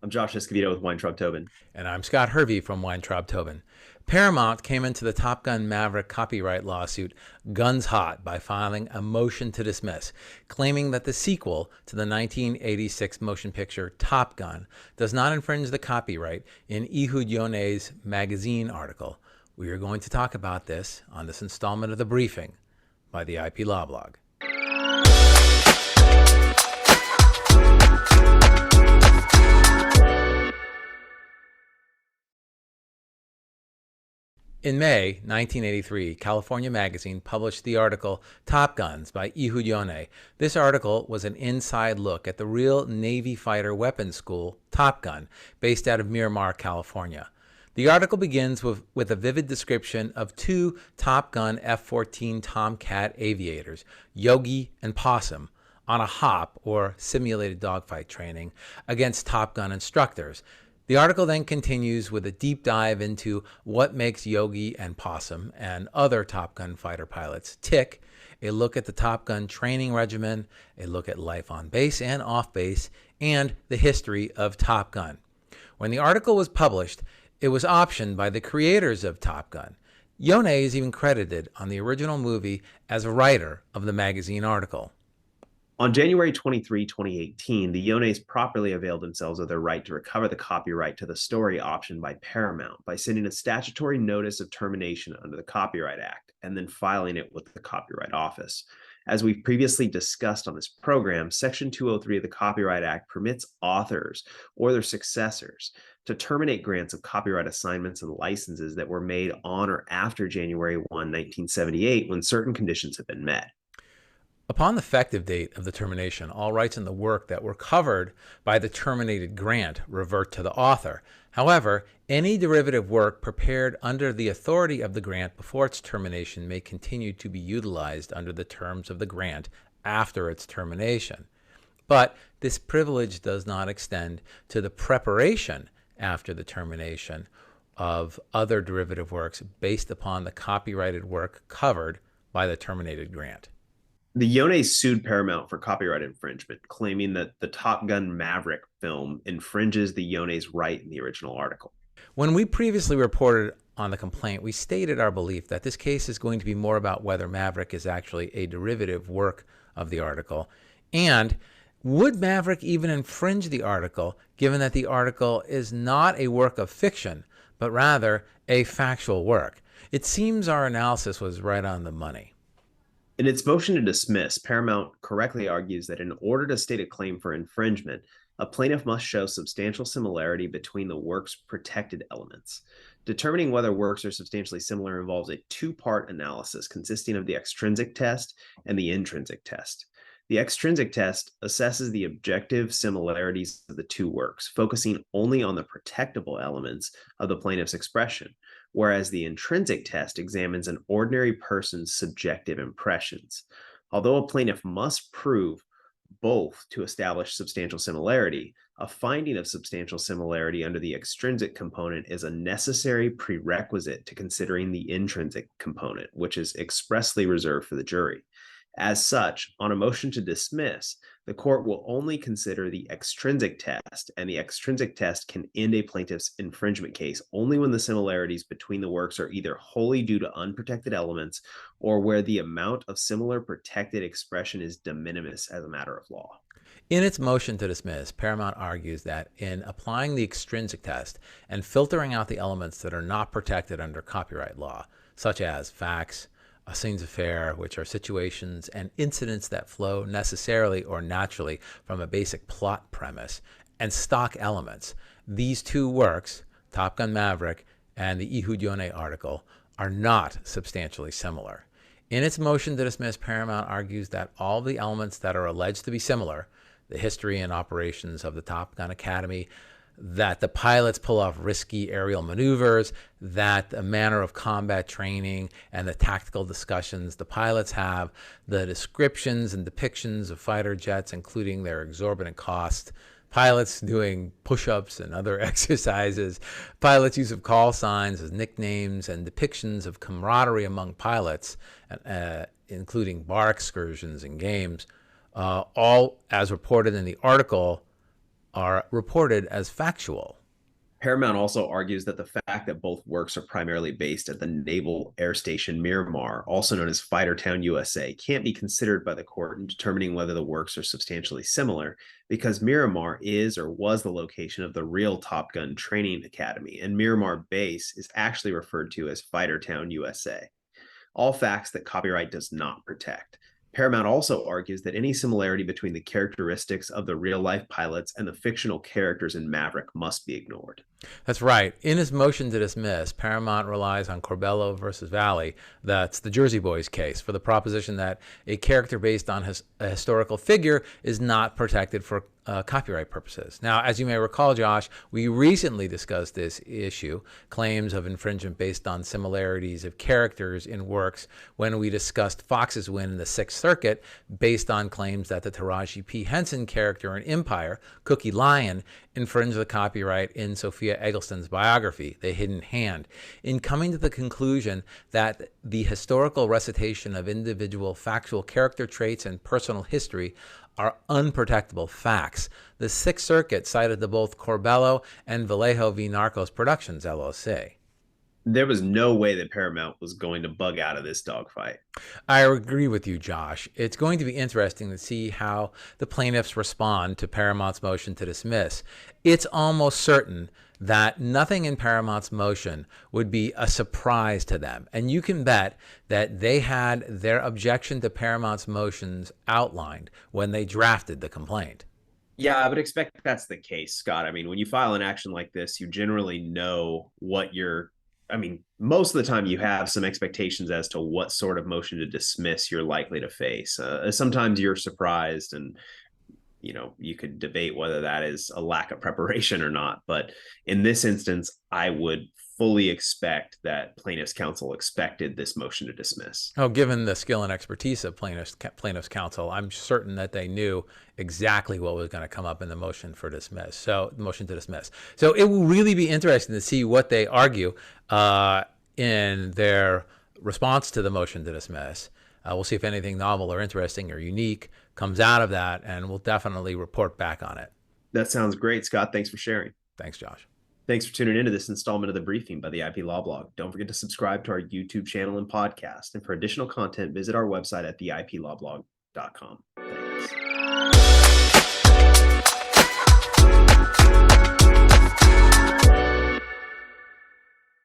I'm Josh Escovedo with Weintraub Tobin. And I'm Scott Hervey from Weintraub Tobin. Paramount came into the Top Gun Maverick copyright lawsuit guns hot by filing a motion to dismiss, claiming that the sequel to the 1986 motion picture Top Gun does not infringe the copyright in Ehud Yone's magazine article. We are going to talk about this on this installment of The Briefing by the IP Law Blog. In May 1983, California Magazine published the article Top Guns by Ehud Yone. This article was an inside look at the real Navy fighter weapons school, Top Gun, based out of Miramar, California. The article begins with a vivid description of two Top Gun F-14 Tomcat aviators, Yogi and Possum, on a hop or simulated dogfight training against Top Gun instructors. The article then continues with a deep dive into what makes Yogi and Possum and other Top Gun fighter pilots tick, a look at the Top Gun training regimen, a look at life on base and off base, and the history of Top Gun. When the article was published, it was optioned by the creators of Top Gun. Yone is even credited on the original movie as a writer of the magazine article. On January 23, 2018, the Yones properly availed themselves of their right to recover the copyright to the story optioned by Paramount by sending a statutory notice of termination under the Copyright Act and then filing it with the Copyright Office. As we've previously discussed on this program, Section 203 of the Copyright Act permits authors or their successors to terminate grants of copyright assignments and licenses that were made on or after January 1, 1978, when certain conditions have been met. Upon the effective date of the termination, all rights in the work that were covered by the terminated grant revert to the author. However, any derivative work prepared under the authority of the grant before its termination may continue to be utilized under the terms of the grant after its termination. But this privilege does not extend to the preparation after the termination of other derivative works based upon the copyrighted work covered by the terminated grant. The Yones sued Paramount for copyright infringement, claiming that the Top Gun Maverick film infringes the Yones right in the original article. When we previously reported on the complaint, we stated our belief that this case is going to be more about whether Maverick is actually a derivative work of the article, and would Maverick even infringe the article, given that the article is not a work of fiction, but rather a factual work? It seems our analysis was right on the money. In its motion to dismiss, Paramount correctly argues that in order to state a claim for infringement, a plaintiff must show substantial similarity between the work's protected elements. Determining whether works are substantially similar involves a two-part analysis consisting of the extrinsic test and the intrinsic test. The extrinsic test assesses the objective similarities of the two works, focusing only on the protectable elements of the plaintiff's expression, whereas the intrinsic test examines an ordinary person's subjective impressions. Although a plaintiff must prove both to establish substantial similarity, a finding of substantial similarity under the extrinsic component is a necessary prerequisite to considering the intrinsic component, which is expressly reserved for the jury. As such, on a motion to dismiss, the court will only consider the extrinsic test, and the extrinsic test can end a plaintiff's infringement case only when the similarities between the works are either wholly due to unprotected elements or where the amount of similar protected expression is de minimis as a matter of law. In its motion to dismiss, Paramount argues that in applying the extrinsic test and filtering out the elements that are not protected under copyright law, such as facts, scenes of affair, which are situations and incidents that flow necessarily or naturally from a basic plot premise, and stock elements, these two works, Top Gun Maverick and the Ehud Yone article, are not substantially similar. In its motion to dismiss, Paramount argues that all the elements that are alleged to be similar, the history and operations of the Top Gun Academy, that the pilots pull off risky aerial maneuvers, that the manner of combat training and the tactical discussions the pilots have, the descriptions and depictions of fighter jets, including their exorbitant cost, pilots doing push-ups and other exercises, pilots' use of call signs as nicknames, and depictions of camaraderie among pilots, including bar excursions and games, all as reported in the article, are reported as factual. Paramount also argues that the fact that both works are primarily based at the Naval Air Station Miramar, also known as Fightertown, USA, can't be considered by the court in determining whether the works are substantially similar, because Miramar is or was the location of the real Top Gun training academy, and Miramar Base is actually referred to as Fightertown, USA. All facts that copyright does not protect. Paramount also argues that any similarity between the characteristics of the real-life pilots and the fictional characters in Maverick must be ignored. That's right. In his motion to dismiss, Paramount relies on Corbello versus Valley, that's the Jersey Boys case, for the proposition that a character based on a historical figure is not protected for copyright purposes. Now, as you may recall, Josh, we recently discussed this issue, claims of infringement based on similarities of characters in works, when we discussed Fox's win in the Sixth Circuit based on claims that the Taraji P. Henson character in Empire, Cookie Lion, infringed the copyright in Sophia Eggleston's biography, The Hidden Hand, in coming to the conclusion that the historical recitation of individual factual character traits and personal history are unprotectable facts. The Sixth Circuit cited the both Corbello and Vallejo v. Narcos Productions, LLC. There was no way that Paramount was going to bug out of this dogfight. I agree with you, Josh. It's going to be interesting to see how the plaintiffs respond to Paramount's motion to dismiss. It's almost certain that nothing in Paramount's motion would be a surprise to them. And you can bet that they had their objection to Paramount's motions outlined when they drafted the complaint. Yeah, I would expect that's the case, Scott. I mean, when you file an action like this, you generally know what you're most of the time you have some expectations as to what sort of motion to dismiss you're likely to face. Sometimes you're surprised, and you could debate whether that is a lack of preparation or not. But in this instance, I would fully expect that plaintiff's counsel expected this motion to dismiss. Oh, given the skill and expertise of plaintiff's counsel, I'm certain that they knew exactly what was going to come up in the motion to dismiss. So it will really be interesting to see what they argue in their response to the motion to dismiss. We'll see if anything novel or interesting or unique comes out of that, and we'll definitely report back on it. That sounds great, Scott. Thanks for sharing. Thanks, Josh. Thanks for tuning into this installment of The Briefing by the IP Law Blog. Don't forget to subscribe to our YouTube channel and podcast. And for additional content, visit our website at theiplawblog.com. Thanks.